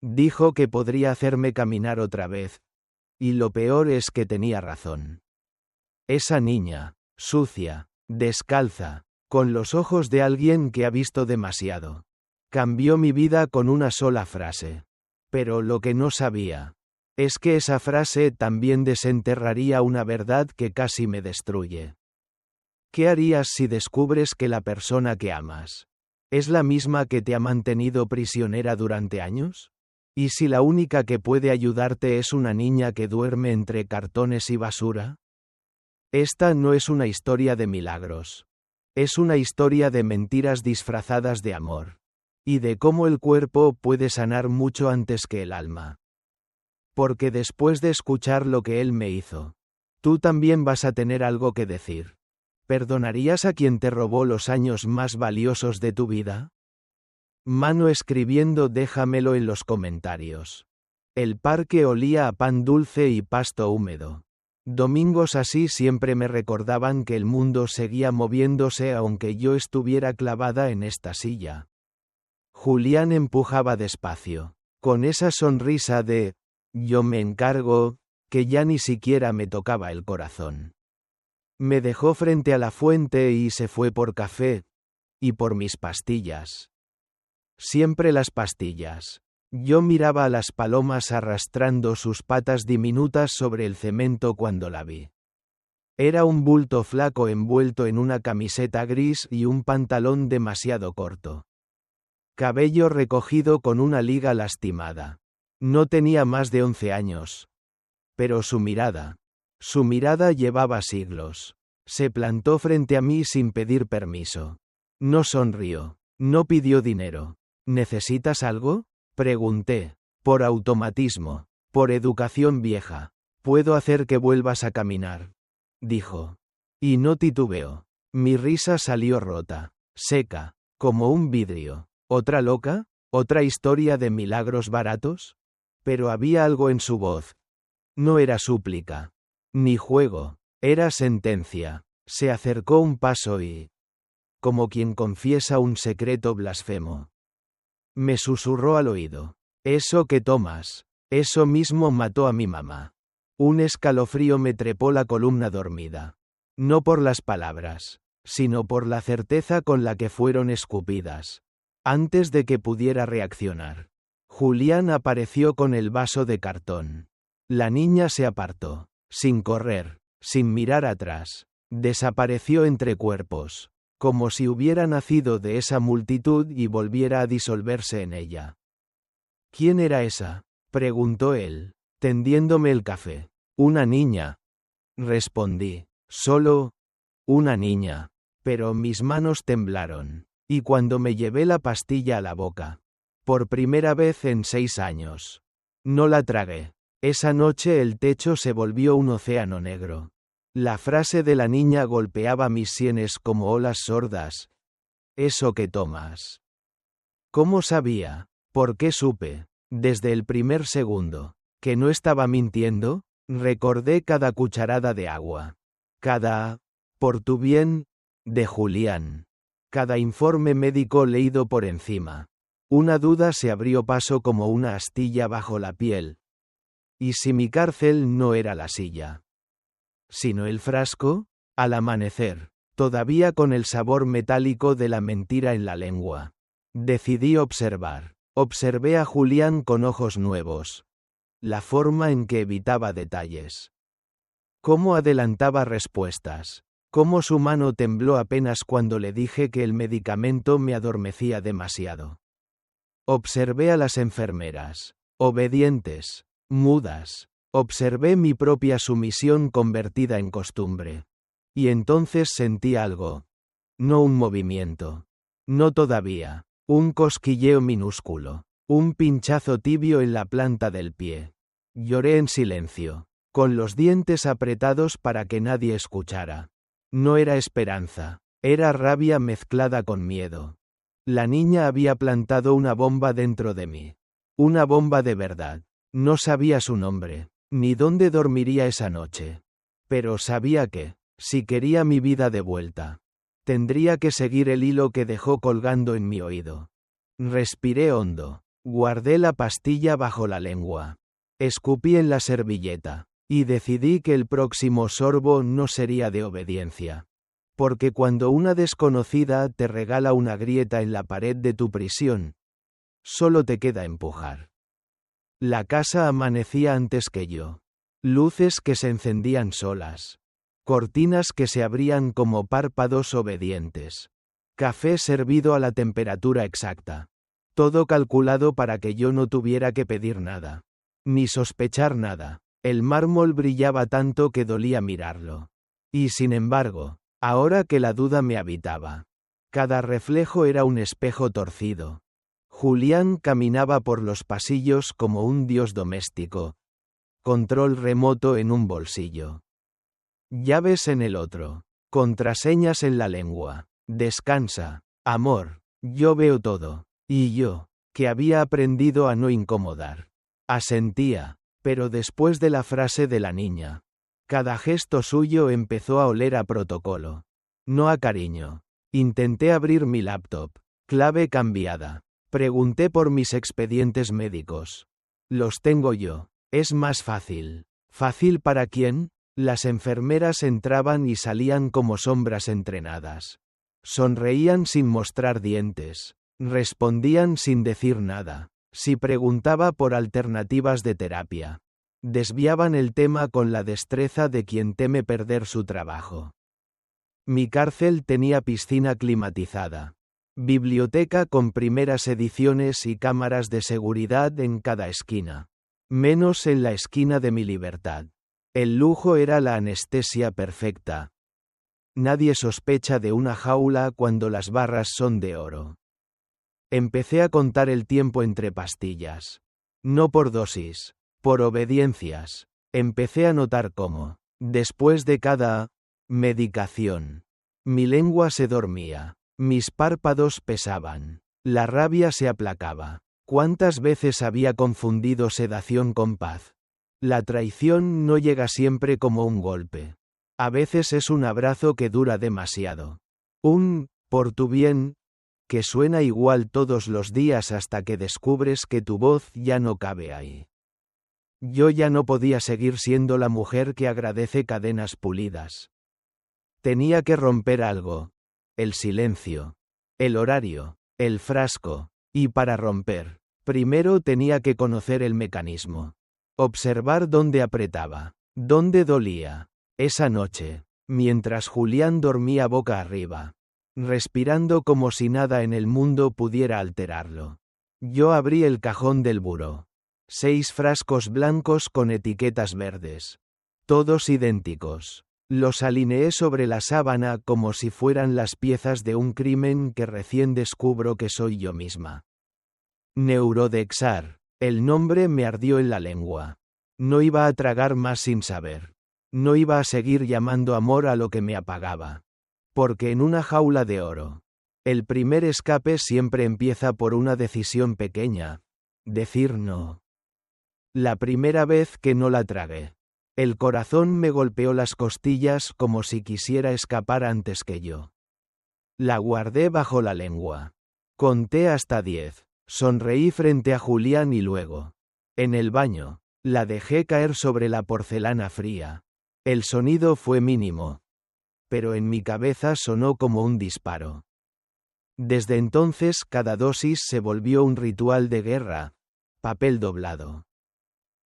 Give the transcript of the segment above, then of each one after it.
Dijo que podría hacerme caminar otra vez. Y lo peor es que tenía razón. Esa niña, sucia, descalza, con los ojos de alguien que ha visto demasiado. Cambió mi vida con una sola frase. Pero lo que no sabía es que esa frase también desenterraría una verdad que casi me destruye. ¿Qué harías si descubres que la persona que amas es la misma que te ha mantenido prisionera durante años? ¿Y si la única que puede ayudarte es una niña que duerme entre cartones y basura? Esta no es una historia de milagros. Es una historia de mentiras disfrazadas de amor. Y de cómo el cuerpo puede sanar mucho antes que el alma. Porque después de escuchar lo que él me hizo, tú también vas a tener algo que decir. ¿Perdonarías a quien te robó los años más valiosos de tu vida? Mano escribiendo, déjamelo en los comentarios. El parque olía a pan dulce y pasto húmedo. Domingos así siempre me recordaban que el mundo seguía moviéndose aunque yo estuviera clavada en esta silla. Julián empujaba despacio, con esa sonrisa de «yo me encargo», que ya ni siquiera me tocaba el corazón. Me dejó frente a la fuente y se fue por café. Y por mis pastillas. Siempre las pastillas. Yo miraba a las palomas arrastrando sus patas diminutas sobre el cemento cuando la vi. Era un bulto flaco envuelto en una camiseta gris y un pantalón demasiado corto. Cabello recogido con una liga lastimada. No tenía más de 11 años. Pero su mirada llevaba siglos. Se plantó frente a mí sin pedir permiso. No sonrió. No pidió dinero. ¿Necesitas algo?, pregunté. Por automatismo. Por educación vieja. Puedo hacer que vuelvas a caminar, dijo. Y no titubeó. Mi risa salió rota. Seca. Como un vidrio. ¿Otra loca? ¿Otra historia de milagros baratos? Pero había algo en su voz. No era súplica. Ni juego. Era sentencia. Se acercó un paso y, como quien confiesa un secreto blasfemo, me susurró al oído. Eso que tomas, eso mismo mató a mi mamá. Un escalofrío me trepó la columna dormida. No por las palabras, sino por la certeza con la que fueron escupidas. Antes de que pudiera reaccionar, Julián apareció con el vaso de cartón. La niña se apartó, sin correr, sin mirar atrás. Desapareció entre cuerpos, como si hubiera nacido de esa multitud y volviera a disolverse en ella. ¿Quién era esa?, preguntó él, tendiéndome el café. Una niña, respondí. Solo una niña. Pero mis manos temblaron. Y cuando me llevé la pastilla a la boca, por primera vez en 6 años, no la tragué. Esa noche el techo se volvió un océano negro. La frase de la niña golpeaba mis sienes como olas sordas. Eso que tomas. ¿Cómo sabía? ¿Por qué supe, desde el primer segundo, que no estaba mintiendo? Recordé cada cucharada de agua. Cada «por tu bien» de Julián. Cada informe médico leído por encima. Una duda se abrió paso como una astilla bajo la piel. ¿Y si mi cárcel no era la silla, sino el frasco? Al amanecer, todavía con el sabor metálico de la mentira en la lengua, decidí observar. Observé a Julián con ojos nuevos. La forma en que evitaba detalles. Cómo adelantaba respuestas. Cómo su mano tembló apenas cuando le dije que el medicamento me adormecía demasiado. Observé a las enfermeras. Obedientes. Mudas. Observé mi propia sumisión convertida en costumbre. Y entonces sentí algo. No un movimiento. No todavía. Un cosquilleo minúsculo. Un pinchazo tibio en la planta del pie. Lloré en silencio, con los dientes apretados para que nadie escuchara. No era esperanza. Era rabia mezclada con miedo. La niña había plantado una bomba dentro de mí. Una bomba de verdad. No sabía su nombre, ni dónde dormiría esa noche. Pero sabía que, si quería mi vida de vuelta, tendría que seguir el hilo que dejó colgando en mi oído. Respiré hondo. Guardé la pastilla bajo la lengua. Escupí en la servilleta. Y decidí que el próximo sorbo no sería de obediencia. Porque cuando una desconocida te regala una grieta en la pared de tu prisión, solo te queda empujar. La casa amanecía antes que yo. Luces que se encendían solas. Cortinas que se abrían como párpados obedientes. Café servido a la temperatura exacta. Todo calculado para que yo no tuviera que pedir nada. Ni sospechar nada. El mármol brillaba tanto que dolía mirarlo. Y sin embargo, ahora que la duda me habitaba, cada reflejo era un espejo torcido. Julián caminaba por los pasillos como un dios doméstico. Control remoto en un bolsillo. Llaves en el otro. Contraseñas en la lengua. Descansa. Amor. Yo veo todo. Y yo, que había aprendido a no incomodar. Asentía. Pero después de la frase de la niña, cada gesto suyo empezó a oler a protocolo. No a cariño. Intenté abrir mi laptop. Clave cambiada. Pregunté por mis expedientes médicos. Los tengo yo. Es más fácil. ¿Fácil para quién? Las enfermeras entraban y salían como sombras entrenadas. Sonreían sin mostrar dientes. Respondían sin decir nada. Si preguntaba por alternativas de terapia, desviaban el tema con la destreza de quien teme perder su trabajo. Mi cárcel tenía piscina climatizada, biblioteca con primeras ediciones y cámaras de seguridad en cada esquina, menos en la esquina de mi libertad. El lujo era la anestesia perfecta. Nadie sospecha de una jaula cuando las barras son de oro. Empecé a contar el tiempo entre pastillas. No por dosis, por obediencias. Empecé a notar cómo, después de cada medicación, mi lengua se dormía, mis párpados pesaban, la rabia se aplacaba. ¿Cuántas veces había confundido sedación con paz? La traición no llega siempre como un golpe. A veces es un abrazo que dura demasiado. Por tu bien, que suena igual todos los días hasta que descubres que tu voz ya no cabe ahí. Yo ya no podía seguir siendo la mujer que agradece cadenas pulidas. Tenía que romper algo. El silencio. El horario. El frasco. Y para romper, primero tenía que conocer el mecanismo. Observar dónde apretaba. Dónde dolía. Esa noche, mientras Julián dormía boca arriba, respirando como si nada en el mundo pudiera alterarlo. Yo abrí el cajón del buró. 6 frascos blancos con etiquetas verdes. Todos idénticos. Los alineé sobre la sábana como si fueran las piezas de un crimen que recién descubro que soy yo misma. Neurodexar. El nombre me ardió en la lengua. No iba a tragar más sin saber. No iba a seguir llamando amor a lo que me apagaba. Porque en una jaula de oro, el primer escape siempre empieza por una decisión pequeña. Decir no. La primera vez que no la tragué, el corazón me golpeó las costillas como si quisiera escapar antes que yo. La guardé bajo la lengua. Conté hasta 10. Sonreí frente a Julián y luego, en el baño, la dejé caer sobre la porcelana fría. El sonido fue mínimo, pero en mi cabeza sonó como un disparo. Desde entonces cada dosis se volvió un ritual de guerra. Papel doblado.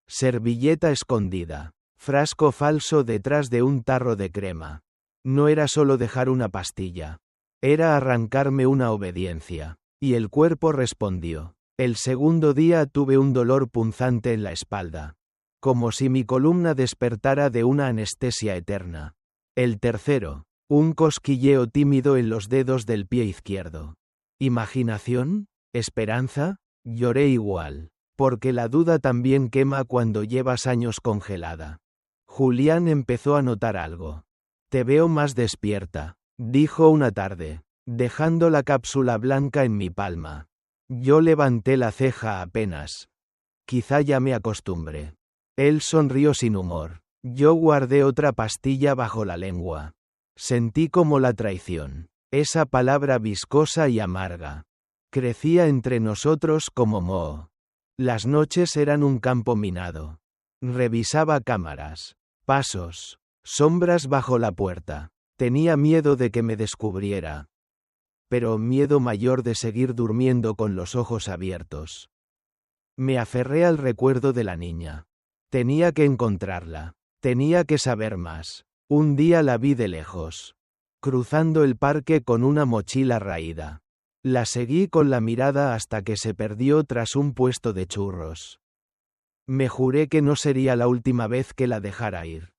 Servilleta escondida. Frasco falso detrás de un tarro de crema. No era solo dejar una pastilla. Era arrancarme una obediencia. Y el cuerpo respondió. El segundo día tuve un dolor punzante en la espalda. Como si mi columna despertara de una anestesia eterna. El tercero. Un cosquilleo tímido en los dedos del pie izquierdo. ¿Imaginación? ¿Esperanza? Lloré igual. Porque la duda también quema cuando llevas años congelada. Julián empezó a notar algo. Te veo más despierta, dijo una tarde, dejando la cápsula blanca en mi palma. Yo levanté la ceja apenas. Quizá ya me acostumbré. Él sonrió sin humor. Yo guardé otra pastilla bajo la lengua. Sentí como la traición. Esa palabra viscosa y amarga. Crecía entre nosotros como moho. Las noches eran un campo minado. Revisaba cámaras, pasos, sombras bajo la puerta. Tenía miedo de que me descubriera. Pero miedo mayor de seguir durmiendo con los ojos abiertos. Me aferré al recuerdo de la niña. Tenía que encontrarla. Tenía que saber más. Un día la vi de lejos, cruzando el parque con una mochila raída. La seguí con la mirada hasta que se perdió tras un puesto de churros. Me juré que no sería la última vez que la dejara ir.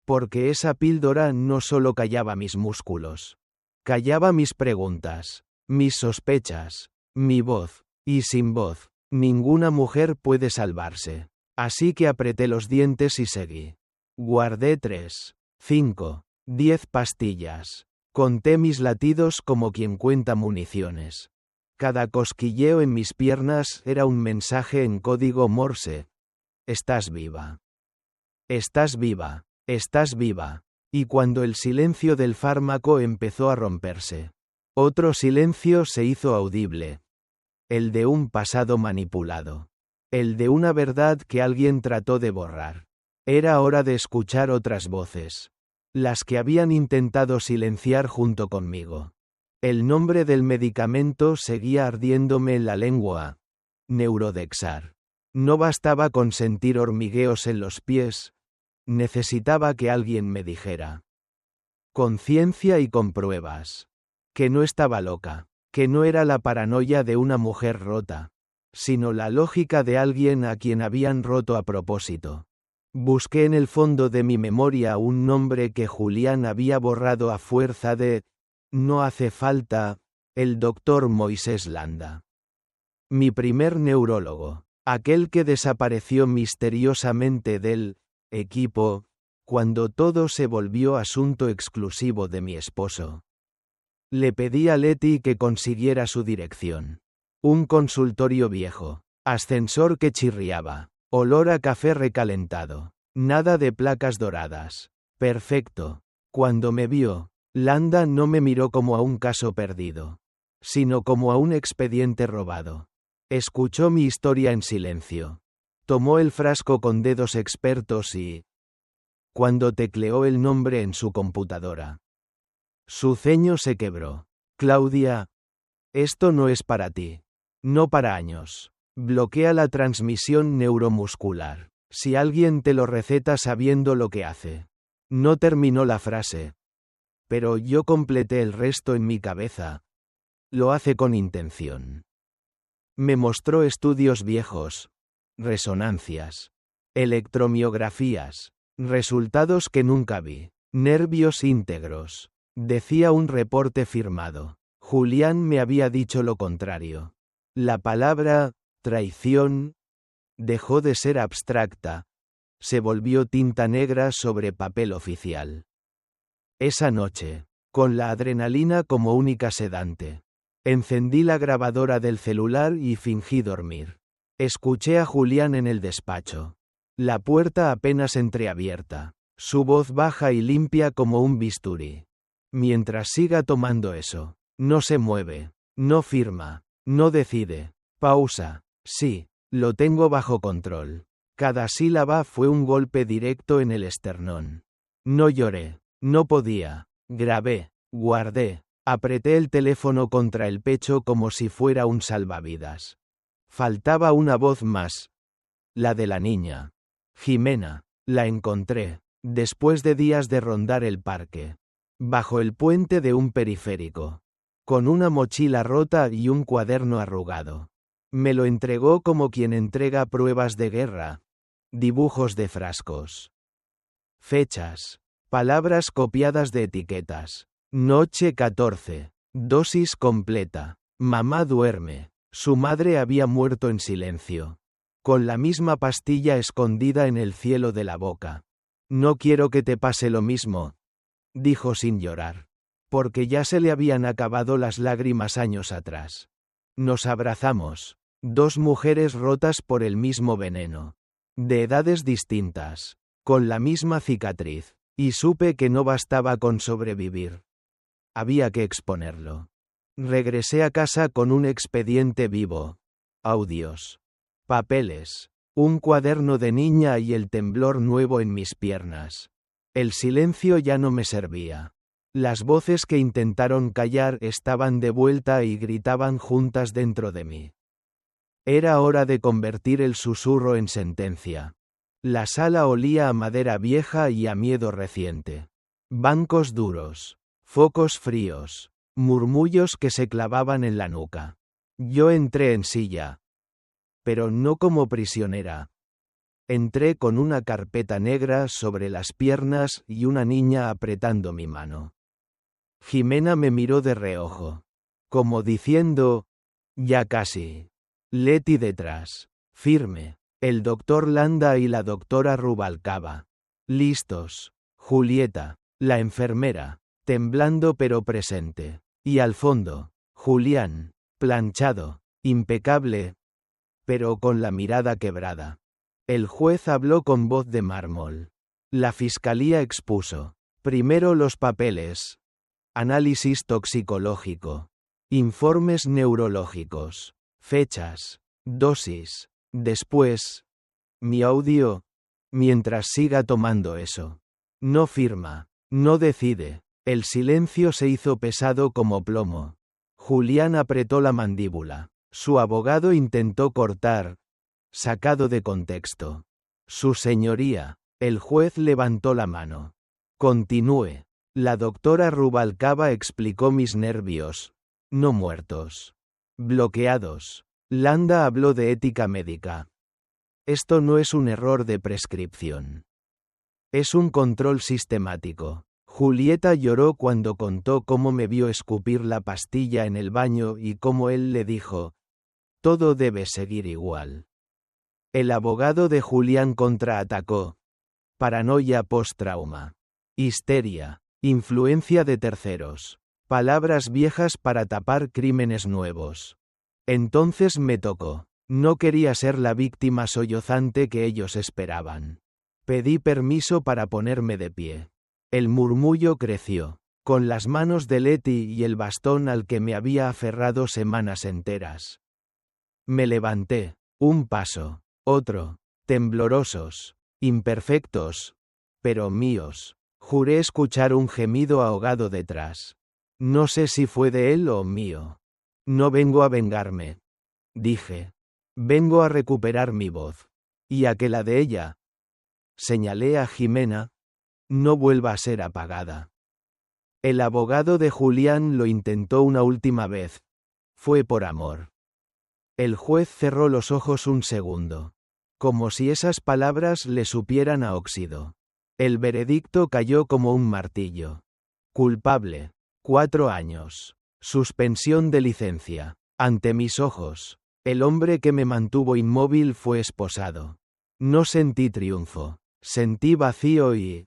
Porque esa píldora no solo callaba mis músculos. Callaba mis preguntas, mis sospechas, mi voz, y sin voz, ninguna mujer puede salvarse. Así que apreté los dientes y seguí. Guardé 3, 5, 10 pastillas. Conté mis latidos como quien cuenta municiones. Cada cosquilleo en mis piernas era un mensaje en código Morse. Estás viva. Estás viva. Estás viva. Y cuando el silencio del fármaco empezó a romperse, otro silencio se hizo audible. El de un pasado manipulado. El de una verdad que alguien trató de borrar. Era hora de escuchar otras voces. Las que habían intentado silenciar junto conmigo. El nombre del medicamento seguía ardiéndome en la lengua. Neurodexar. No bastaba con sentir hormigueos en los pies. Necesitaba que alguien me dijera. Con ciencia y con pruebas. Que no estaba loca. Que no era la paranoia de una mujer rota. Sino la lógica de alguien a quien habían roto a propósito. Busqué en el fondo de mi memoria un nombre que Julián había borrado a fuerza de... No hace falta... El doctor Moisés Landa. Mi primer neurólogo. Aquel que desapareció misteriosamente del... equipo, cuando todo se volvió asunto exclusivo de mi esposo. Le pedí a Leti que consiguiera su dirección. Un consultorio viejo. Ascensor que chirriaba. Olor a café recalentado. Nada de placas doradas. Perfecto. Cuando me vio, Landa no me miró como a un caso perdido, sino como a un expediente robado. Escuchó mi historia en silencio. Tomó el frasco con dedos expertos y... cuando tecleó el nombre en su computadora. Su ceño se quebró. Claudia. Esto no es para ti. No para años. Bloquea la transmisión neuromuscular. Si alguien te lo receta sabiendo lo que hace. No terminó la frase. Pero yo completé el resto en mi cabeza. Lo hace con intención. Me mostró estudios viejos. Resonancias. Electromiografías. Resultados que nunca vi. Nervios íntegros. Decía un reporte firmado. Julián me había dicho lo contrario. La palabra... traición dejó de ser abstracta, se volvió tinta negra sobre papel oficial. Esa noche, con la adrenalina como única sedante, encendí la grabadora del celular y fingí dormir. Escuché a Julián en el despacho. La puerta apenas entreabierta, su voz baja y limpia como un bisturí. Mientras siga tomando eso, no se mueve, no firma, no decide. Pausa. Sí, lo tengo bajo control. Cada sílaba fue un golpe directo en el esternón. No lloré, no podía. Grabé, guardé, apreté el teléfono contra el pecho como si fuera un salvavidas. Faltaba una voz más. La de la niña. Jimena. La encontré, después de días de rondar el parque. Bajo el puente de un periférico. Con una mochila rota y un cuaderno arrugado. Me lo entregó como quien entrega pruebas de guerra. Dibujos de frascos. Fechas. Palabras copiadas de etiquetas. Noche 14. Dosis completa. Mamá duerme. Su madre había muerto en silencio. Con la misma pastilla escondida en el cielo de la boca. No quiero que te pase lo mismo, dijo sin llorar. Porque ya se le habían acabado las lágrimas años atrás. Nos abrazamos. 2 mujeres rotas por el mismo veneno. De edades distintas. Con la misma cicatriz. Y supe que no bastaba con sobrevivir. Había que exponerlo. Regresé a casa con un expediente vivo. Audios. Papeles. Un cuaderno de niña y el temblor nuevo en mis piernas. El silencio ya no me servía. Las voces que intentaron callar estaban de vuelta y gritaban juntas dentro de mí. Era hora de convertir el susurro en sentencia. La sala olía a madera vieja y a miedo reciente. Bancos duros. Focos fríos. Murmullos que se clavaban en la nuca. Yo entré en silla. Pero no como prisionera. Entré con una carpeta negra sobre las piernas y una niña apretando mi mano. Jimena me miró de reojo. Como diciendo, ya casi. Leti detrás. Firme. El doctor Landa y la doctora Rubalcaba. Listos. Julieta, la enfermera, temblando pero presente. Y al fondo, Julián, planchado, impecable, pero con la mirada quebrada. El juez habló con voz de mármol. La fiscalía expuso. Primero los papeles. Análisis toxicológico. Informes neurológicos. Fechas. Dosis. Después. Mi audio. Mientras siga tomando eso. No firma. No decide. El silencio se hizo pesado como plomo. Julián apretó la mandíbula. Su abogado intentó cortar. Sacado de contexto. Su señoría. El juez levantó la mano. Continúe. La doctora Rubalcaba explicó mis nervios. No muertos. Bloqueados. Landa habló de ética médica. Esto no es un error de prescripción. Es un control sistemático. Julieta lloró cuando contó cómo me vio escupir la pastilla en el baño y cómo él le dijo, todo debe seguir igual. El abogado de Julián contraatacó. Paranoia post-trauma. Histeria. Influencia de terceros. Palabras viejas para tapar crímenes nuevos. Entonces me tocó. No quería ser la víctima sollozante que ellos esperaban. Pedí permiso para ponerme de pie. El murmullo creció. Con las manos de Leti y el bastón al que me había aferrado semanas enteras. Me levanté. Un paso. Otro. Temblorosos. Imperfectos. Pero míos. Juré escuchar un gemido ahogado detrás. No sé si fue de él o mío. No vengo a vengarme. Dije. Vengo a recuperar mi voz. Y a que la de ella. Señalé a Jimena. No vuelva a ser apagada. El abogado de Julián lo intentó una última vez. Fue por amor. El juez cerró los ojos un segundo. Como si esas palabras le supieran a óxido. El veredicto cayó como un martillo. Culpable. 4 años. Suspensión de licencia. Ante mis ojos. El hombre que me mantuvo inmóvil fue esposado. No sentí triunfo. Sentí vacío y,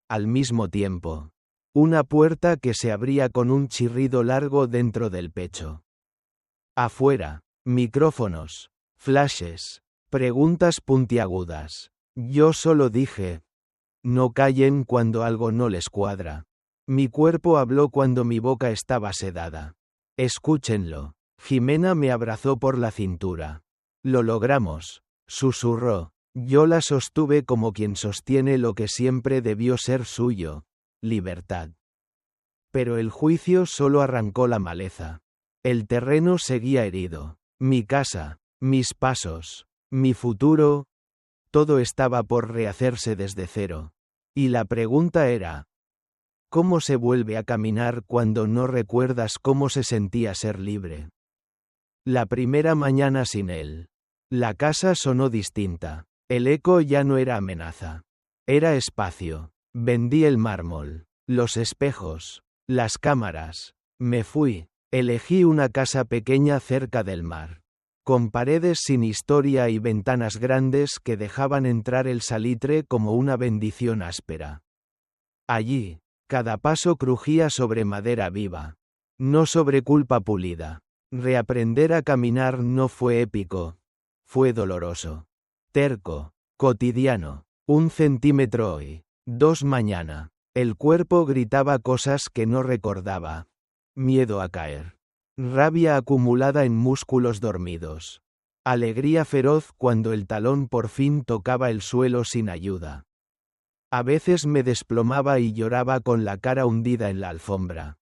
al mismo tiempo, una puerta que se abría con un chirrido largo dentro del pecho. Afuera, micrófonos, flashes, preguntas puntiagudas. Yo solo dije, no callen cuando algo no les cuadra. Mi cuerpo habló cuando mi boca estaba sedada. Escúchenlo. Jimena me abrazó por la cintura. Lo logramos, susurró. Yo la sostuve como quien sostiene lo que siempre debió ser suyo, libertad. Pero el juicio solo arrancó la maleza. El terreno seguía herido. Mi casa, mis pasos, mi futuro, todo estaba por rehacerse desde cero. Y la pregunta era, ¿cómo se vuelve a caminar cuando no recuerdas cómo se sentía ser libre? La primera mañana sin él. La casa sonó distinta. El eco ya no era amenaza. Era espacio. Vendí el mármol, los espejos, las cámaras. Me fui. Elegí una casa pequeña cerca del mar. Con paredes sin historia y ventanas grandes que dejaban entrar el salitre como una bendición áspera. Allí, cada paso crujía sobre madera viva. No sobre culpa pulida. Reaprender a caminar no fue épico. Fue doloroso. Terco, cotidiano, 1 centímetro hoy, 2 mañana. El cuerpo gritaba cosas que no recordaba. Miedo a caer. Rabia acumulada en músculos dormidos. Alegría feroz cuando el talón por fin tocaba el suelo sin ayuda. A veces me desplomaba y lloraba con la cara hundida en la alfombra.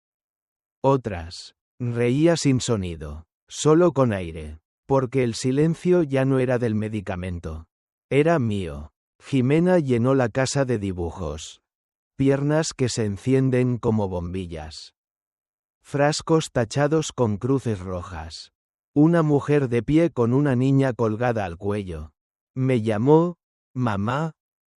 Otras, reía sin sonido, solo con aire, porque el silencio ya no era del medicamento. Era mío. Jimena llenó la casa de dibujos. Piernas que se encienden como bombillas. Frascos tachados con cruces rojas. Una mujer de pie con una niña colgada al cuello. Me llamó, mamá,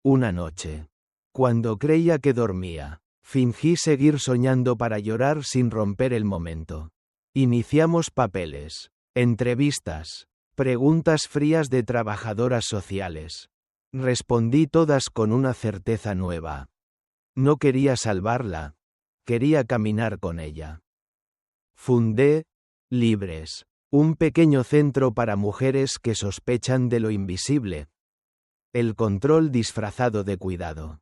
una noche. Cuando creía que dormía, fingí seguir soñando para llorar sin romper el momento. Iniciamos papeles, entrevistas, preguntas frías de trabajadoras sociales. Respondí todas con una certeza nueva. No quería salvarla, quería caminar con ella. Fundé, Libres, un pequeño centro para mujeres que sospechan de lo invisible. El control disfrazado de cuidado.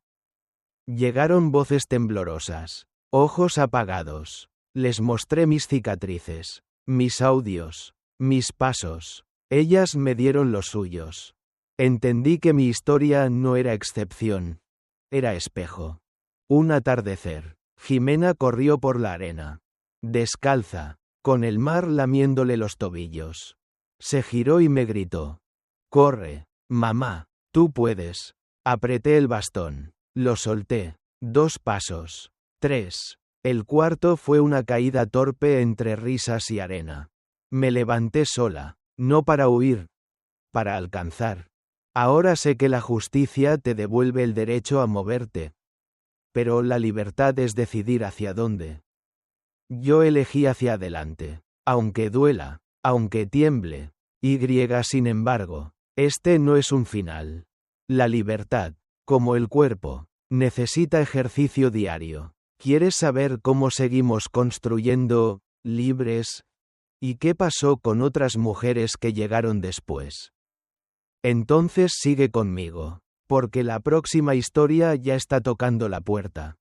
Llegaron voces temblorosas, ojos apagados. Les mostré mis cicatrices, mis audios, mis pasos. Ellas me dieron los suyos. Entendí que mi historia no era excepción. Era espejo. Un atardecer. Jimena corrió por la arena. Descalza, con el mar lamiéndole los tobillos. Se giró y me gritó. «Corre, mamá, tú puedes». Apreté el bastón. Lo solté. 2 pasos. 3. El cuarto fue una caída torpe entre risas y arena. Me levanté sola, no para huir, para alcanzar. Ahora sé que la justicia te devuelve el derecho a moverte. Pero la libertad es decidir hacia dónde. Yo elegí hacia adelante. Aunque duela, aunque tiemble. Sin embargo, este no es un final. La libertad, como el cuerpo, necesita ejercicio diario. ¿Quieres saber cómo seguimos construyendo, libres? ¿Y qué pasó con otras mujeres que llegaron después? Entonces sigue conmigo, porque la próxima historia ya está tocando la puerta.